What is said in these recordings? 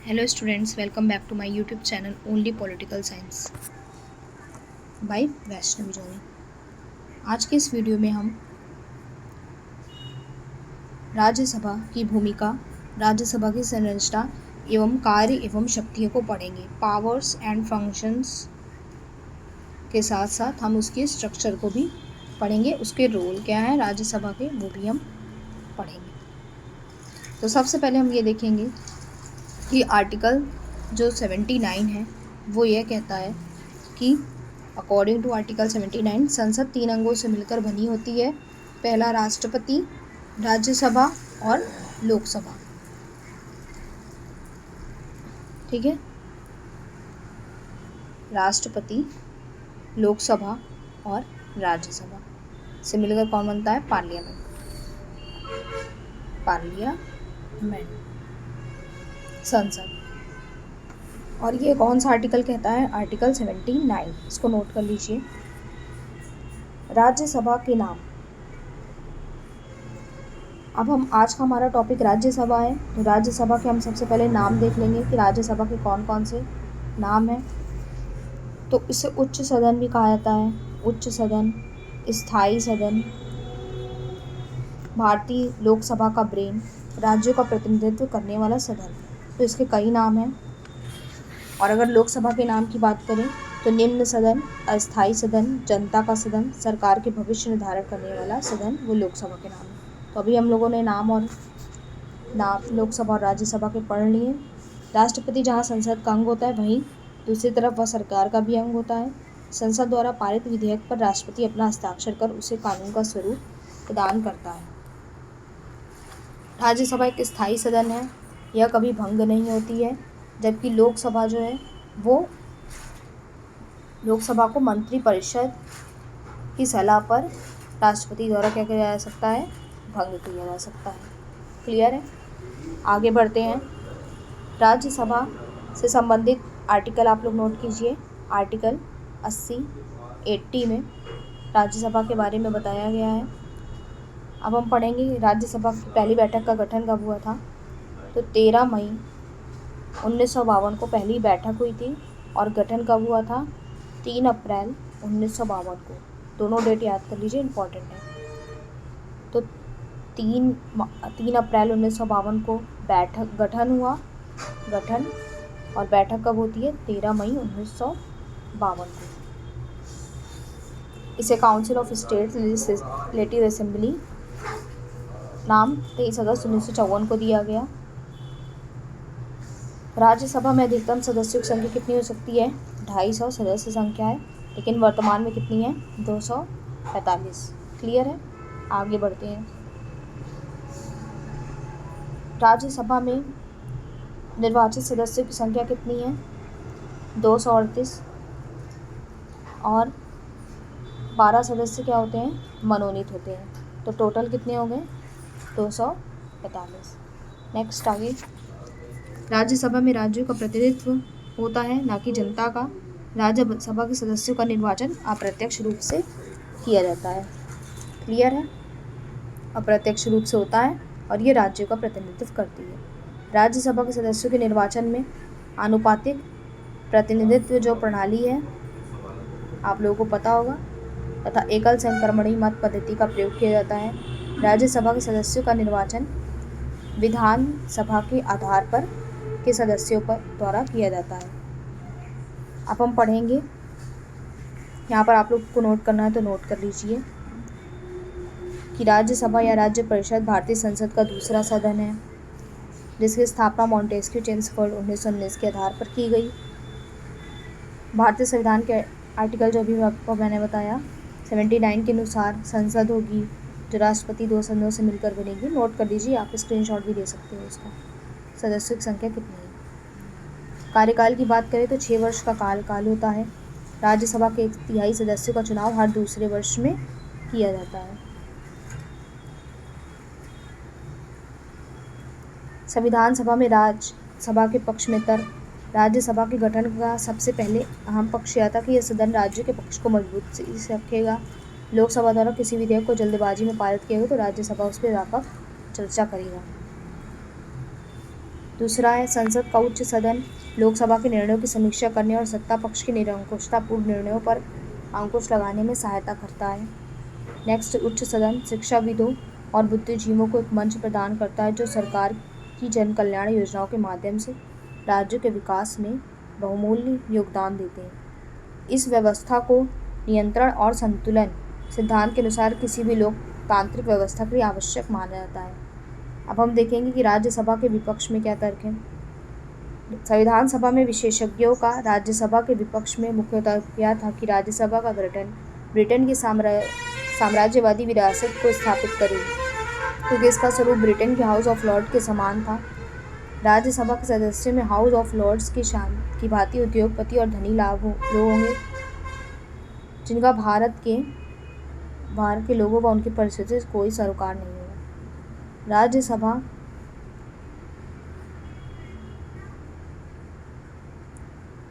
Hello students, welcome back to my YouTube channel Only Political Science by Vaishnavi जोनी। आज के इस video में हम राज्यसभा की भूमिका, राज्यसभा की संरचना एवं कार्य एवं शक्तियों को पढ़ेंगे। पावर्स एंड फंक्शंस के साथ साथ हम उसके स्ट्रक्चर को भी पढ़ेंगे, उसके रोल क्या है राज्यसभा के वो भी हम पढ़ेंगे। तो सबसे पहले हम ये देखेंगे कि आर्टिकल जो 79 है वो ये कहता है कि अकॉर्डिंग टू आर्टिकल 79 संसद 3 अंगों से मिलकर बनी होती है। पहला राष्ट्रपति, राज्यसभा और लोकसभा। ठीक है, राष्ट्रपति, लोकसभा और राज्यसभा से मिलकर कौन बनता है? पार्लियामेंट। संसद। और ये कौन सा आर्टिकल कहता है? आर्टिकल 79। इसको नोट कर लीजिए। राज्यसभा के नाम। अब हम आज का हमारा टॉपिक राज्यसभा है, तो राज्यसभा के हम सबसे पहले नाम देख लेंगे कि राज्यसभा के कौन कौन से नाम हैं। तो इसे उच्च सदन भी कहा जाता है। उच्च सदन, स्थायी सदन, भारतीय लोकसभा का ब्रेन, राज्यों का प्रतिनिधित्व करने वाला सदन। तो इसके कई नाम हैं। और अगर लोकसभा के नाम की बात करें तो निम्न सदन, अस्थायी सदन, जनता का सदन, सरकार के भविष्य निर्धारण करने वाला सदन, वो लोकसभा के नाम है। तो अभी हम लोगों ने नाम लोकसभा और राज्यसभा के पढ़ लिए। राष्ट्रपति जहाँ संसद का अंग होता है, वहीं दूसरी तरफ वह सरकार का भी अंग होता है। संसद द्वारा पारित विधेयक पर राष्ट्रपति अपना हस्ताक्षर कर उसे कानून का स्वरूप प्रदान करता है। राज्यसभा एक स्थायी सदन है, यह कभी भंग नहीं होती है। जबकि लोकसभा जो है वो लोकसभा को मंत्रिपरिषद की सलाह पर राष्ट्रपति द्वारा क्या किया जा सकता है? भंग किया जा सकता है। क्लियर है? आगे बढ़ते हैं। राज्यसभा से संबंधित आर्टिकल आप लोग नोट कीजिए। आर्टिकल 80 में राज्यसभा के बारे में बताया गया है। अब हम पढ़ेंगे राज्यसभा की पहली बैठक का गठन कब हुआ था। तो 13 मई 1952 को पहली बैठक हुई थी। और गठन कब हुआ था? 3 अप्रैल 1952 को। दोनों डेट याद कर लीजिए, इम्पॉर्टेंट है। तो 3 अप्रैल 1952 को गठन हुआ। और बैठक कब होती है? 13 मई 1952 को। इसे council of state legislative assembly नाम 23 अगस्त 1954 को दिया गया। राज्यसभा में अधिकतम सदस्यों की संख्या कितनी हो सकती है? 250 सदस्य संख्या है, लेकिन वर्तमान में कितनी है? 245। क्लियर है? आगे बढ़ते हैं। राज्यसभा में निर्वाचित सदस्यों की संख्या कितनी है? 238। और 12 सदस्य क्या होते हैं? मनोनीत होते हैं। तो टोटल कितने हो गए? 245। नेक्स्ट आगे। राज्यसभा में राज्यों का प्रतिनिधित्व होता है, ना कि जनता का। राज्यसभा के सदस्यों का निर्वाचन अप्रत्यक्ष रूप से किया जाता है। क्लियर है? अप्रत्यक्ष रूप से होता है और ये राज्यों का प्रतिनिधित्व करती है। राज्यसभा के सदस्यों के निर्वाचन में आनुपातिक प्रतिनिधित्व जो प्रणाली है आप लोगों को पता होगा, तथा एकल संक्रमणीय मत पद्धति का प्रयोग किया जाता है। राज्यसभा के सदस्यों का निर्वाचन विधानसभा के आधार पर के सदस्यों पर द्वारा किया जाता है। अब हम पढ़ेंगे, यहाँ पर आप लोग को नोट करना है तो नोट कर लीजिए कि राज्यसभा या राज्य परिषद भारतीय संसद का दूसरा सदन है, जिसकी स्थापना मॉन्टेस्क्यू चेम्सफोर्ड 1919 के आधार पर की गई। भारतीय संविधान के आर्टिकल जो भी आपको मैंने बताया 79 के अनुसार संसद होगी जो राष्ट्रपति 2 सदनों से मिलकर बनेगी। नोट कर लीजिए, आप स्क्रीनशॉट भी दे सकते हो उसका। सदस्यों की संख्या कितनी है? कार्यकाल की बात करें तो 6 वर्ष का कार्यकाल होता है। राज्यसभा के 1/3 सदस्यों का चुनाव हर दूसरे वर्ष में किया जाता है। संविधान सभा में राज्यसभा के पक्ष में तर्क। राज्यसभा के गठन का सबसे पहले अहम पक्ष यह था कि यह सदन राज्य के पक्ष को मजबूती से रखेगा। लोकसभा द्वारा किसी विधेयक को जल्दबाजी में पारित किया गया तो राज्यसभा उस पर व्यापक चर्चा करेगा। दूसरा है संसद का उच्च सदन लोकसभा के निर्णयों की समीक्षा करने और सत्ता पक्ष के निरंकुशतापूर्ण निर्णयों पर अंकुश लगाने में सहायता करता है। नेक्स्ट, उच्च सदन शिक्षाविदों और बुद्धिजीवियों को एक मंच प्रदान करता है जो सरकार की जन कल्याण योजनाओं के माध्यम से राज्यों के विकास में बहुमूल्य योगदान देते हैं। इस व्यवस्था को नियंत्रण और संतुलन सिद्धांत के अनुसार किसी भी लोकतांत्रिक व्यवस्था के लिए आवश्यक माना जाता है। अब हम देखेंगे कि राज्यसभा के विपक्ष में क्या तर्क है। संविधान सभा में विशेषज्ञों का राज्यसभा के विपक्ष में मुख्य तर्क यह था कि राज्यसभा का गठन ब्रिटेन की साम्राज्यवादी विरासत को स्थापित करेगी, क्योंकि इसका स्वरूप ब्रिटेन के हाउस ऑफ लॉर्ड के समान था। राज्यसभा के सदस्यों में हाउस ऑफ लॉर्ड्स की भांति उद्योगपति और धनी लोग होंगे, जिनका भारत के लोगों का उनकी परिस्थिति से कोई सरोकार नहीं होगा।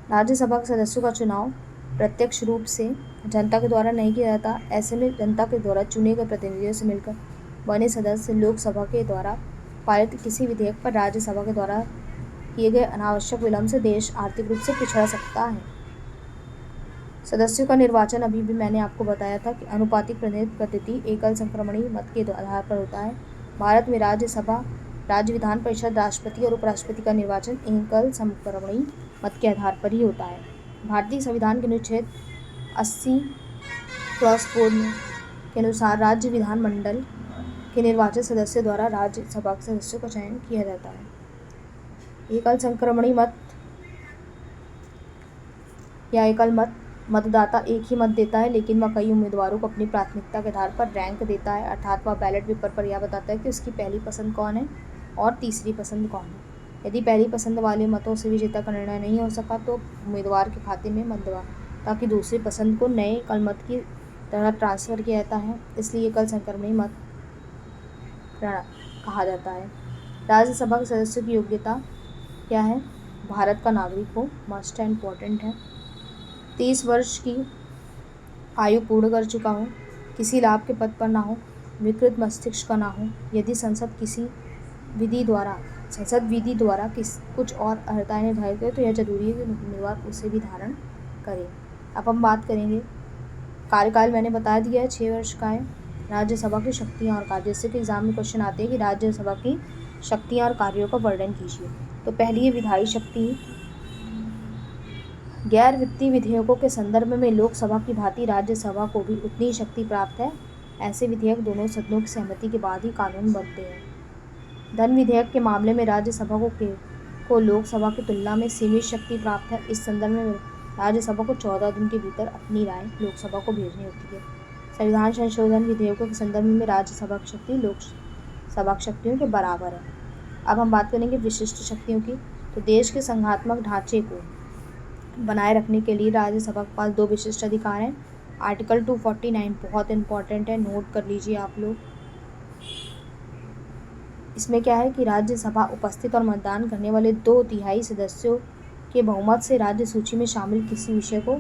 राज्यसभा के सदस्यों का चुनाव प्रत्यक्ष रूप से जनता के द्वारा नहीं किया जाता। ऐसे में जनता के द्वारा चुने गए प्रतिनिधियों से मिलकर बने सदस्य लोकसभा के द्वारा पारित किसी विधेयक पर राज्यसभा के द्वारा किए गए अनावश्यक विलंब से देश आर्थिक रूप से पिछड़ सकता है। सदस्यों का निर्वाचन अभी भी मैंने आपको बताया था कि अनुपातिक प्रतिनिधित्व पद्धति एकल संक्रमणी मत के आधार पर होता है। भारत में राज्यसभा, राज्य विधान परिषद, राष्ट्रपति और उपराष्ट्रपति का निर्वाचन एकल संक्रमणी मत के आधार पर ही होता है। भारतीय संविधान के अनुच्छेद 80(4) के अनुसार राज्य विधानमंडल के निर्वाचित सदस्य द्वारा राज्यसभा के सदस्यों का चयन किया जाता है। एकल संक्रमणी मत या एकल मतदाता एक ही मत देता है, लेकिन वह कई उम्मीदवारों को अपनी प्राथमिकता के आधार पर रैंक देता है, अर्थात वह बैलेट पेपर पर यह बताता है कि उसकी पहली पसंद कौन है और तीसरी पसंद कौन है। यदि पहली पसंद वाले मतों से विजेता का निर्णय नहीं हो सका तो उम्मीदवार के खाते में मतदाता दूसरी पसंद को नए एकल मत की तरह ट्रांसफर किया जाता है, इसलिए एकल संक्रमणी मत कहा जाता है। राज्यसभा के सदस्यों की योग्यता क्या है? भारत का नागरिक हो, मस्ट है, इम्पोर्टेंट है। 30 वर्ष की आयु पूर्ण कर चुका हो, किसी लाभ के पद पर ना हो, विकृत मस्तिष्क का ना हो। यदि संसद विधि द्वारा कुछ और अर्हताएं निर्धारित करें तो यह जरूरी है कि उम्मीदवार उसे भी धारण करे। अब हम बात करेंगे कार्यकाल। मैंने बता दिया है 6 वर्ष का है। राज्यसभा की शक्तियाँ और कार्य, जैसे कि एग्जाम में क्वेश्चन आते हैं कि राज्यसभा की शक्तियाँ और कार्यों का वर्णन कीजिए। तो पहली है विधायी शक्ति। गैर वित्तीय विधेयकों के संदर्भ में लोकसभा की भांति राज्यसभा को भी उतनी शक्ति प्राप्त है। ऐसे विधेयक दोनों सदनों की सहमति के बाद ही कानून बनते हैं। धन विधेयक के मामले में राज्यसभा को लोकसभा की तुलना में सीमित शक्ति प्राप्त है। इस संदर्भ में राज्यसभा को 14 दिन के भीतर अपनी राय लोकसभा को भेजनी होती है। संविधान संशोधन विधेयकों के संदर्भ में राज्यसभा की शक्ति लोकसभा की शक्तियों के बराबर है। अब हम बात करेंगे विशिष्ट शक्तियों की। तो देश के संघात्मक ढांचे को बनाए रखने के लिए राज्यसभा के पास 2 विशिष्ट अधिकार हैं। आर्टिकल 249 बहुत इंपॉर्टेंट है, नोट कर लीजिए आप लोग। इसमें क्या है कि राज्यसभा उपस्थित और मतदान करने वाले 2/3 सदस्यों के बहुमत से राज्य सूची में शामिल किसी विषय को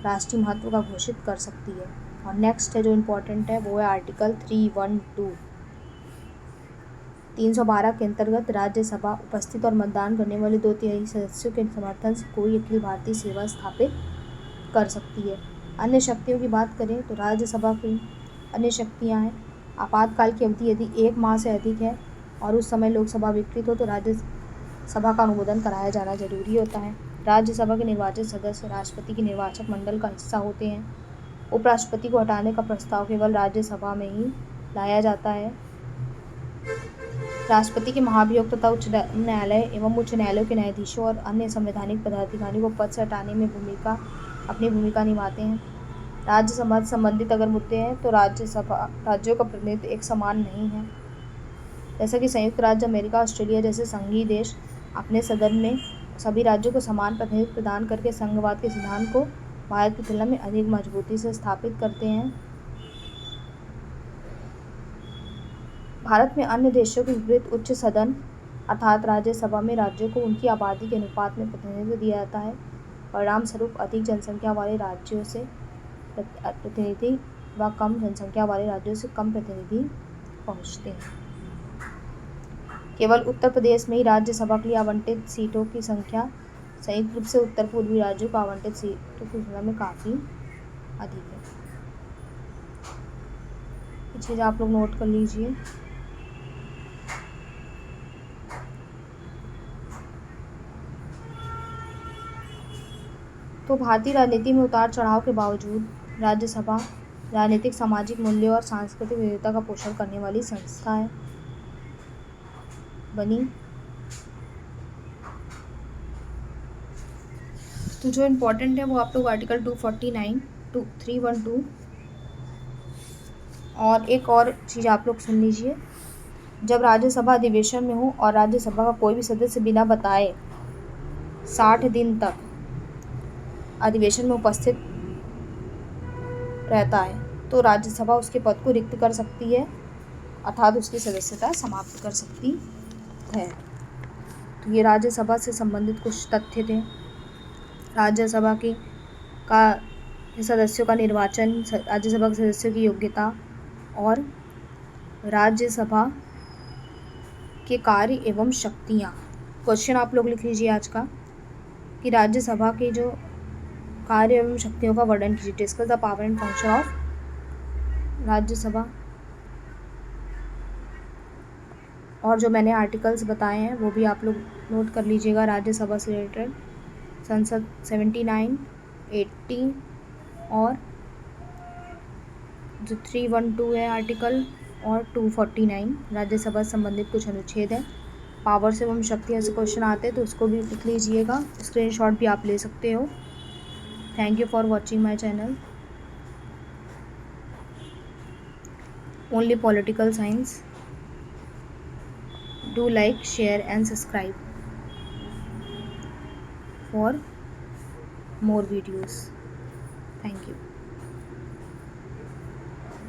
राष्ट्रीय महत्व का घोषित कर सकती है। और नेक्स्ट है जो इम्पोर्टेंट है वो है आर्टिकल 312 के अंतर्गत राज्यसभा उपस्थित और मतदान करने वाले 2/3 सदस्यों के समर्थन से कोई अखिल भारतीय सेवा स्थापित कर सकती है। अन्य शक्तियों की बात करें तो राज्यसभा की अन्य शक्तियाँ हैं। आपातकाल की अवधि यदि 1 माह से अधिक है और उस समय लोकसभा विकृत हो तो राज्यसभा का अनुमोदन कराया जाना जरूरी होता है। राज्यसभा के निर्वाचित सदस्य राष्ट्रपति के निर्वाचक मंडल का हिस्सा होते हैं। उपराष्ट्रपति को हटाने का प्रस्ताव केवल राज्यसभा में ही लाया जाता है। राष्ट्रपति के महाभियोग तथा उच्च न्यायालय एवं उच्च न्यायालयों के न्यायाधीशों और अन्य संवैधानिक पदाधिकारियों को पद से हटाने में अपनी भूमिका निभाते हैं। राज्यसभा से संबंधित अगर मुद्दे हैं तो राज्यों का प्रतिनिधित्व एक समान नहीं है। जैसा कि संयुक्त राज्य अमेरिका, ऑस्ट्रेलिया जैसे संघीय देश अपने सदन में सभी राज्यों को समान प्रतिनिधित्व प्रदान करके संघवाद के सिद्धांत को भारत की तुलना में अधिक मजबूती से स्थापित करते हैं। भारत में अन्य देशों के विपरीत उच्च सदन अर्थात राज्यसभा में राज्यों को उनकी आबादी के अनुपात में प्रतिनिधित्व दिया जाता है। परिणाम स्वरूप अधिक जनसंख्या वाले राज्यों से प्रतिनिधि व कम जनसंख्या वाले राज्यों से कम प्रतिनिधि पहुँचते हैं। केवल उत्तर प्रदेश में ही राज्यसभा के लिए आवंटित सीटों की संख्या संयुक्त रूप से उत्तर पूर्वी राज्यों को आवंटित सीटों की तुलना में काफ़ी अधिक है। ये चीज़ आप लोग नोट कर लीजिए। तो भारतीय राजनीति में उतार चढ़ाव के बावजूद राज्यसभा राजनीतिक, सामाजिक मूल्यों और सांस्कृतिक विविधता का पोषण करने वाली संस्था है बनी। तो जो इम्पोर्टेंट है वो आप लोग आर्टिकल 249, 312 और एक और चीज़ आप लोग सुन लीजिए। जब राज्यसभा अधिवेशन में हो और राज्यसभा का कोई भी सदस्य बिना बताए 60 दिन तक अधिवेशन में उपस्थित रहता है तो राज्यसभा उसके पद को रिक्त कर सकती है, अर्थात उसकी सदस्यता समाप्त कर सकती है। तो ये राज्यसभा से संबंधित कुछ तथ्य थे। राज्यसभा का सदस्यों का निर्वाचन, राज्यसभा के सदस्यों की योग्यता और राज्यसभा के कार्य एवं शक्तियाँ। क्वेश्चन आप लोग लिख लीजिए आज का कि राज्यसभा के जो कार्य एवं शक्तियों का वर्णन कीजिए। Discuss the power and function of Rajya Sabha. और जो मैंने आर्टिकल्स बताए हैं वो भी आप लोग नोट कर लीजिएगा राज्यसभा से रिलेटेड। संसद 79, 80 और जो 312 है आर्टिकल और 249 राज्यसभा से संबंधित कुछ अनुच्छेद है। पावर से एवं शक्तियाँ से क्वेश्चन आते हैं तो उसको भी लिख लीजिएगा, स्क्रीनशॉट भी आप ले सकते हो। Thank you for watching my channel only political science. Do like, share and subscribe for more videos. Thank you.